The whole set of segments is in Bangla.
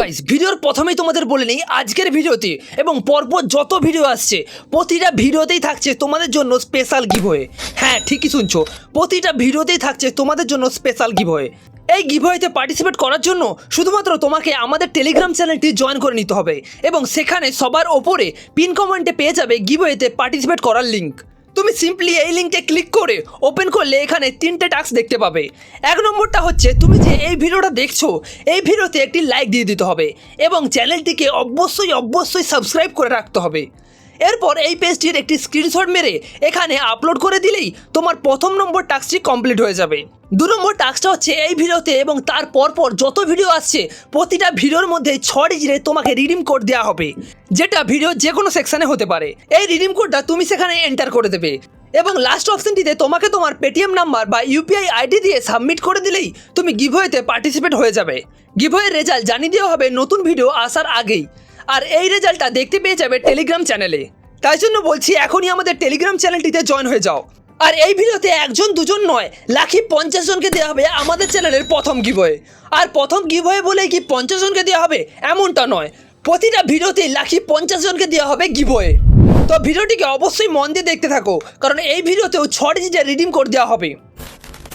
গাইস, ভিডিওর প্রথমেই তোমাদের বলে নেই আজকের ভিডিওতে এবং পরপর যত ভিডিও আসছে প্রতিটা ভিডিওতেই থাকছে তোমাদের জন্য স্পেশাল গিভওয়ে। হ্যাঁ, ঠিকই শুনছো, প্রতিটা ভিডিওতেই থাকছে তোমাদের জন্য স্পেশাল গিভওয়ে। এই গিভওয়েতে পার্টিসিপেট করার জন্য শুধুমাত্র তোমাকে আমাদের টেলিগ্রাম চ্যানেলটি জয়েন করে নিতে হবে এবং সেখানে সবার ওপরে পিন কমেন্টে পেয়ে যাবে গিভওয়েতে পার্টিসিপেট করার লিঙ্ক। তুমি সিম্পলি এই লিঙ্কে ক্লিক করে ওপেন করলে এখানে তিনটে টাস্ক দেখতে পাবে। এক নম্বরটা হচ্ছে তুমি যে এই ভিডিওটা দেখছো এই ভিডিওতে একটি লাইক দিয়ে দিতে হবে এবং চ্যানেলটিকে অবশ্যই সাবস্ক্রাইব করে রাখতে হবে। এরপর এই পেজটির একটি স্ক্রিনশট মেরে এখানে আপলোড করে দিলেই তোমার প্রথম নম্বর টাস্কটি কমপ্লিট হয়ে যাবে। 2 নম্বর টাস্কটা হচ্ছে এই ভিডিওতে এবং তার পরপর যত ভিডিও আসছে প্রতিটা ভিডিওর মধ্যে 6 ডিজিটে তোমাকে রিডিম কোড দেওয়া হবে, যেটা ভিডিওর যে কোনো সেকশনে হতে পারে। এই রিডিম কোডটা তুমি সেখানে এন্টার করে দেবে এবং লাস্ট অপশনটিতে তোমাকে তোমার পেটিএম নাম্বার বা ইউপিআই আইডি দিয়ে সাবমিট করে দিলেই তুমি গিভওয়েতে পার্টিসিপেট হয়ে যাবে। গিভওয়ের রেজাল্ট জানিয়ে দেওয়া হবে নতুন ভিডিও আসার আগেই, আর এই রেজাল্টটা দেখতে পেয়ে যাবে টেলিগ্রাম চ্যানেলে। তাই জন্য বলছি এখনই আমাদের টেলিগ্রাম চ্যানেলটিতে জয়েন হয়ে যাও। আর এই ভিডিওতে একজন দুজন নয়, লাখি 50 জনকে দেওয়া হবে আমাদের চ্যানেলের প্রথম গিভওয়ে। আর প্রথম গিভওয়ে বলেই কি 50 জনকে দেওয়া হবে এমনটা নয়, প্রতিটা ভিডিওতেই লাখি 50 জনকে দেওয়া হবে গিভওয়ে। তো ভিডিওটিকে অবশ্যই মন দিয়ে দেখতে থাকো, কারণ এই ভিডিওতেও 6 ডিজিটের রিডিম কোড দেওয়া হবে।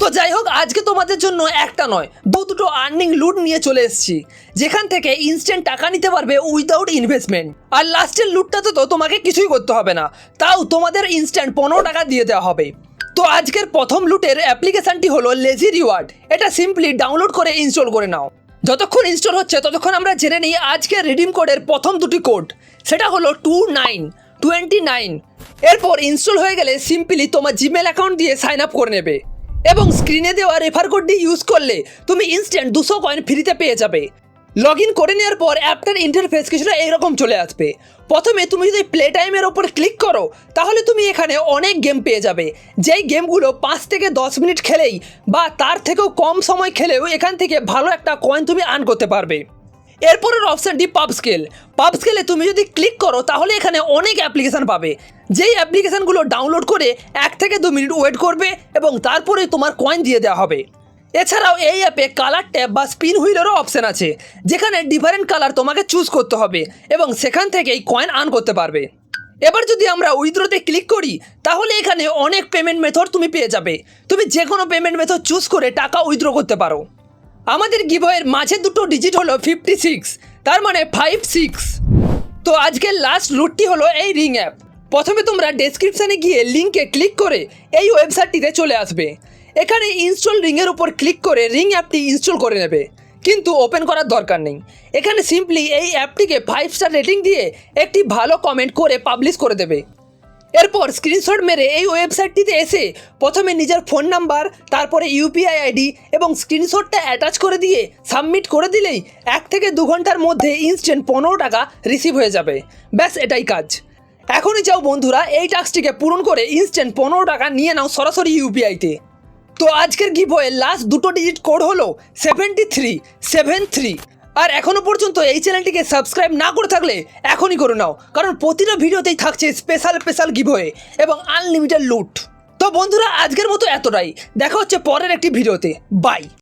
তো যাই হোক, আজকে তোমাদের জন্য একটা নয় দুটো আর্নিং লুট নিয়ে চলে এসেছি, যেখান থেকে ইনস্ট্যান্ট টাকা নিতে পারবে উইদাউট ইনভেস্টমেন্ট। আর লাস্টের লুটটাতে তো তোমাকে কিছুই করতে হবে না, তাও তোমাদের ইনস্ট্যান্ট 15 টাকা দিয়ে দেওয়া হবে। তো আজকের প্রথম লুটের অ্যাপ্লিকেশনটি হলো লেজি রিওয়ার্ড। এটা সিম্পলি ডাউনলোড করে ইনস্টল করে নাও। যতক্ষণ ইনস্টল হচ্ছে ততক্ষণ আমরা জেনে নিই আজকের রিডিম কোডের প্রথম দুটি কোড। সেটা হলো 2929। এরপর ইনস্টল হয়ে গেলে সিম্পলি তোমার জিমেল অ্যাকাউন্ট দিয়ে সাইন আপ করে নেবে এবং স্ক্রিনে দেওয়া রেফার কোডটি ইউজ করলে তুমি ইনস্ট্যান্ট 200 কয়েন ফ্রিতে পেয়ে যাবে। লগ ইন করে নেওয়ার পর অ্যাপটার ইন্টারফেস কিছুটা এইরকম চলে আসবে। প্রথমে তুমি যদি প্লে টাইমের ওপর ক্লিক করো তাহলে তুমি এখানে অনেক গেম পেয়ে যাবে, যেই গেমগুলো 5 থেকে 10 মিনিট খেলেই বা তার থেকেও কম সময় খেলেও এখান থেকে ভালো একটা কয়েন তুমি আর্ন করতে পারবে। এরপরের অপশানটি পাবস্কেলে তুমি যদি ক্লিক করো তাহলে এখানে অনেক অ্যাপ্লিকেশান পাবে, যেই অ্যাপ্লিকেশানগুলো ডাউনলোড করে 1 থেকে 2 মিনিট ওয়েট করবে এবং তারপরে তোমার কয়েন দিয়ে দেওয়া হবে। এছাড়াও এই অ্যাপে কালার ট্যাব বা স্পিন হুইলেরও অপশান আছে, যেখানে ডিফারেন্ট কালার তোমাকে চুজ করতে হবে এবং সেখান থেকেই কয়েন আর্ন করতে পারবে। এবার যদি আমরা উইথড্রোতে ক্লিক করি তাহলে এখানে অনেক পেমেন্ট মেথড তুমি পেয়ে যাবে। তুমি যে কোনো পেমেন্ট মেথড চুজ করে টাকা উইথড্রো করতে পারো। আমাদের গিভওয়ের মাঝে দুটো ডিজিট হলো 56, তার মানে 56। তো আজকের লাস্ট লুটটি হলো এই রিং অ্যাপ। প্রথমে তোমরা ডেসক্রিপশানে গিয়ে লিঙ্কে ক্লিক করে এই ওয়েবসাইটটিতে চলে আসবে। এখানে ইনস্টল রিংয়ের উপর ক্লিক করে রিং অ্যাপটি ইনস্টল করে নেবে, কিন্তু ওপেন করার দরকার নেই। এখানে সিম্পলি এই অ্যাপটিকে 5 স্টার রেটিং দিয়ে একটি ভালো কমেন্ট করে পাবলিশ করে দেবে। এরপর স্ক্রিনশট মেরে এই ওয়েবসাইটটিতে এসে প্রথমে নিজের ফোন নাম্বার, তারপরে ইউপিআই আইডি এবং স্ক্রিনশটটা অ্যাটাচ করে দিয়ে সাবমিট করে দিলেই 1 থেকে 2 ঘন্টার মধ্যে ইনস্ট্যান্ট 15 টাকা রিসিভ হয়ে যাবে। ব্যাস এটাই কাজ। এখনই যাও বন্ধুরা, এই টাস্কটিকে পূরণ করে ইনস্ট্যান্ট 15 টাকা নিয়ে নাও সরাসরি ইউপিআইতে। তো আজকের গিভওয়ে লাস্ট দুটো ডিজিট কোড হলো 7373। আর এখনও পর্যন্ত এই চ্যানেলটিকে সাবস্ক্রাইব না করে থাকলে এখনই করে নাও, কারণ প্রতিটা ভিডিওতেই থাকছে স্পেশাল গিভওয়ে এবং আনলিমিটেড লুট। তো বন্ধুরা, আজকের মতো এতটাই। দেখা হচ্ছে পরের একটি ভিডিওতে। বাই।